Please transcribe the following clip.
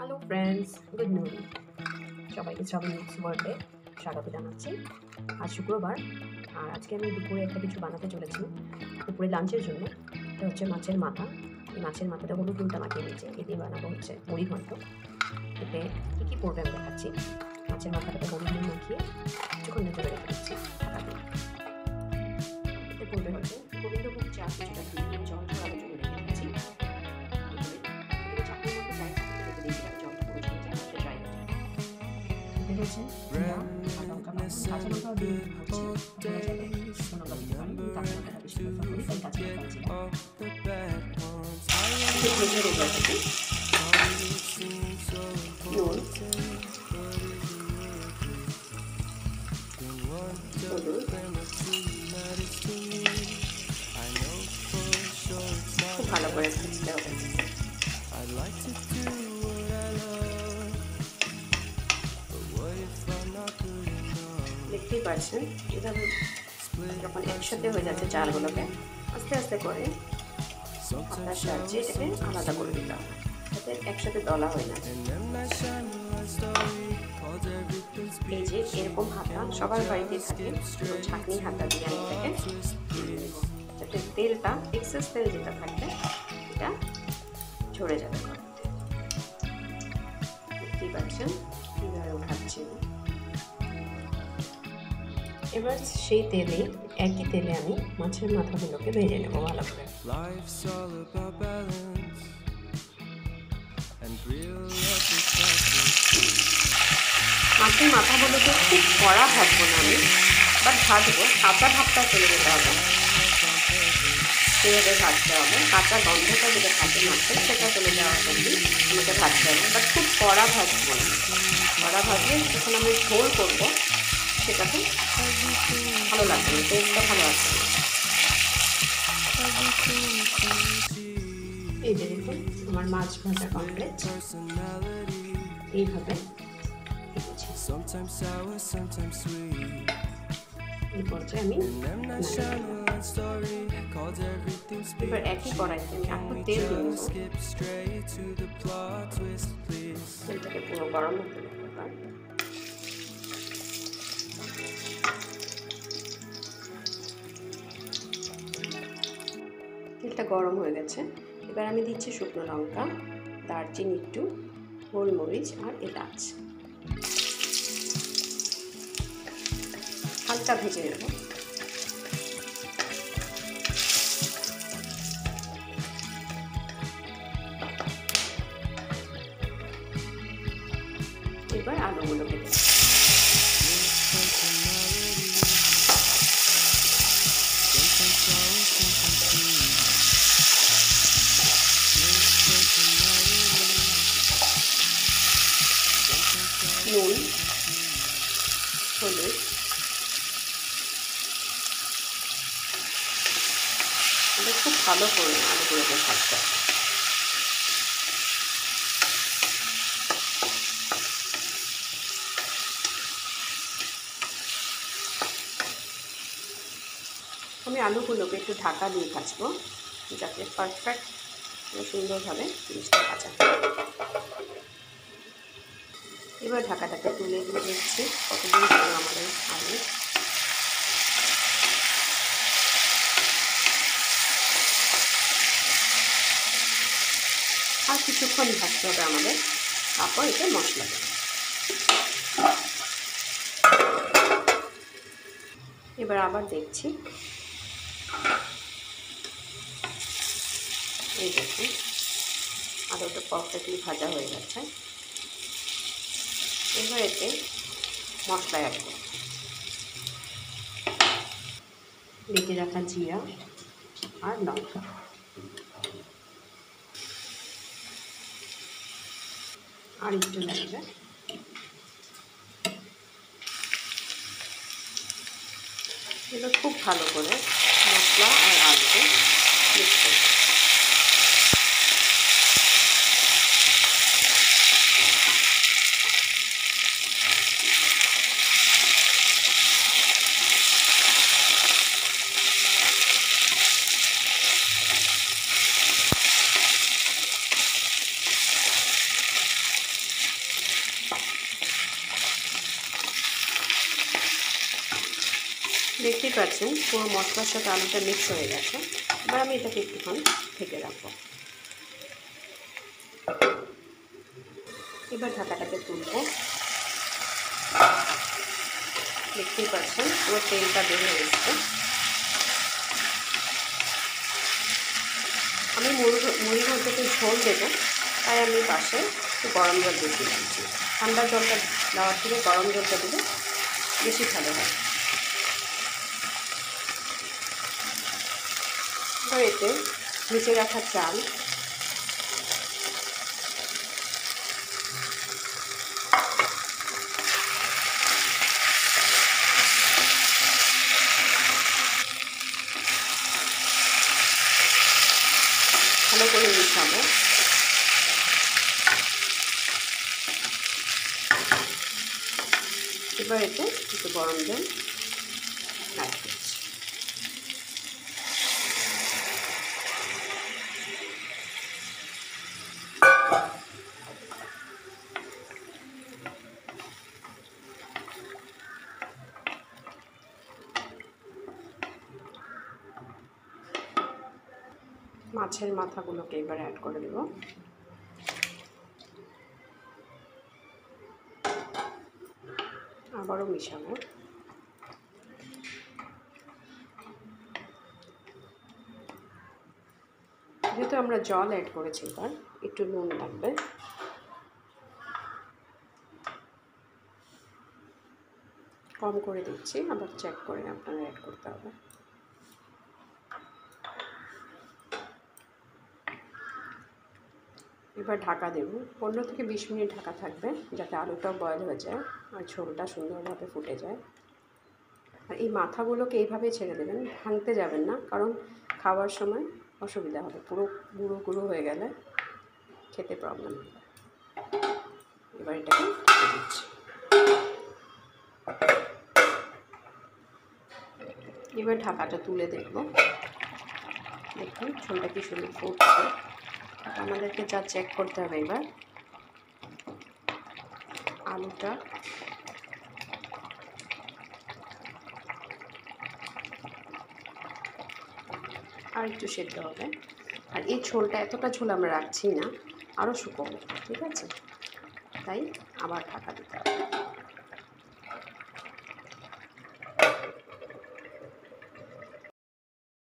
Hello friends, good morning. সবাইকে শ্রাবণ mix ওয়ার্ল্ডে স্বাগত জানাচ্ছি। আজ শুক্রবার, আর আজকে আমি দুপুরে একটা কিছু বানাতে চলেছি দুপুরে লাঞ্চের জন্য। এটা হচ্ছে মাছের মাথা। এই মাছের মাথাটা হলুদ নুনটা মাখিয়ে নিয়েছে, এ দিয়ে বানাবো হচ্ছে মুড়ি ঘন্ট। এতে কী কী পড়বে আমি দেখাচ্ছি। মাছের মাথাটাতে হলুদ নুন মাখিয়ে কিছুক্ষণ ভেতরে রেখে দিচ্ছি ঢাকা দিয়ে। এতে পড়বে হচ্ছে গোবিন্দভোগ চা কিছুটা দিয়ে জল ঝরানোর জন্য রেখে দিচ্ছি। রয়েছে জিরা আর লঙ্কা বাটা, কাঁচা লঙ্কা দিয়ে হচ্ছে ধরে যাবে, শুকনো লঙ্কা দিতে পারেন। কাঁচা লঙ্কাটা বেশি প্রেফার করি, তাই কাঁচা লঙ্কা দিচ্ছি। ভেজে রোজা থেকে নুন, হলুদ, খুব ভালো করে ভাজতে হবে। দেখতেই পাচ্ছেন এভাবে যখন একসাথে হয়ে যাচ্ছে চালগুলোকে আস্তে আস্তে করে হাতার সাহায্যে এটাকে আলাদা করে দিতে হবে, যাতে একসাথে দলা হয়ে না। এই যে এরকম হাতা সবার বাড়িতে থাকে, ছাঁকনি হাতা দিয়ে আমি এটাকে যাতে তেলটা এক্সেস তেল যেটা থাকবে এটা ঝরে যাবে। দেখতেই পাচ্ছেন কীভাবে উঠাচ্ছি। এবার সেই তেলে, একই তেলে আমি মাছের মাথাগুলোকে ভেজে নেবো ভালো করে। মাছের মাথাগুলোকে খুব কড়া ভাজবো না আমি, বাট ভাজবো, কাঁচা ভাবটা চলে যেতে হবে, সেভাবে ভাজতে হবে। কাঁচা গন্ধটা যেটা থাকে মাছের সেটা চলে যাওয়ার জন্য আমাকে ভাজতে হবে, বাট খুব কড়া ভাজবো না। কড়া ভাজলে যখন আমি ঝোল করবো সেটাতে ভালো লাগবে না, টেস্টটা ভালো আসবে না। এই যে দেখুন আমার মাছ ভাজা কমপ্লিট। এইভাবে এই পর্যায়ে আমি এবার একই কড়াইতে আমি একটু তেল দিয়ে নেব। তেলটাকে পুরো গরম হতে দেবো। তেলটা গরম হয়ে গেছে, এবার আমি দিচ্ছি শুকনো লঙ্কা, দারচিনি একটু, গোলমরিচ আর এলাচ। হালকা ভেজে নেব। এবার আলুগুলোকে দেব। নুন, হলুদ, এটা খুব ভালো করে আলুগুলোকে ভাজতে হবে। আমি আলুগুলোকে একটু ঢাকা দিয়ে ভাজবো, যাতে পারফেক্ট সুন্দরভাবে জিনিসটা ভাজা। এবার ঢাকাটাকে তুলে দিয়ে দিচ্ছি কতদিন হলো আমাদের আলু। আর কিছুক্ষণ ভাজতে হবে আমাদের, তারপর এটা মশলা দেব। এবার আবার দেখছি, এই দেখুন আলুটা পারফেক্টলি ভাজা হয়ে গেছে। এবার এতে মশলা অ্যাড করব। বেটে রাখা জিরা আর লঙ্কা, আর একটু লাগবে। এবার খুব ভালো করে মশলা আর আলুকে মিক্স করব। দেখতেই পাচ্ছেন পুরো মশলার সাথে আলুটা মিক্স হয়ে গেছে। এবার আমি এটাকে একটুক্ষণ ঢেকে রাখবো। এবার ঢাকাটাকে তুলবো। দেখতেই পাচ্ছেন পুরো তেলটা বের হয়ে এসছে। আমি মুড়ি ঘন্টতে ঝোল দেবো, তাই আমি পাশে একটু গরম জল বেশি দিচ্ছি। ঠান্ডা জলটা দেওয়ার থেকে গরম জলটা দিলে বেশি ভালো হয়। এবার এতে ভেজে রাখা চাল, ভালো করে মিশাবো। এবার এতে একটু গরম জল অ্যাড করছি। মাছের মাথাগুলোকে এবার অ্যাড করে দেব। আবারও মিশাবো। যেহেতু আমরা জল অ্যাড করেছি, এবার একটু নুন লাগবে। কম করে দিচ্ছি, আবার চেক করে আপনারা অ্যাড করতে হবে। এবার ঢাকা দেব। 15 থেকে 20 মিনিট ঢাকা থাকবে, যাতে আলুটাও বয়েল হয়ে যায় আর ঝোলটা সুন্দরভাবে ফুটে যায়। আর এই মাথাগুলোকে এইভাবেই ছেড়ে দেবেন, ভাঙতে যাবেন না, কারণ খাওয়ার সময় অসুবিধা হবে। পুরো গুঁড়ো গুঁড়ো হয়ে গেলে খেতে প্রবলেম হবে। এবার এটাকে ঢেকে দিচ্ছি। এবার ঢাকাটা তুলে দেখব। দেখুন ঝোলটা কি সুন্দর ফুটছে। আমাদেরকে যা চেক করতে হবে, এবার আলুটা আর একটু সেদ্ধ হবে। আর এই ঝোলটা, এতটা ঝোল আমরা রাখছি না, আরও শুকোবো, ঠিক আছে? তাই আবার ঢাকা দিতে হবে।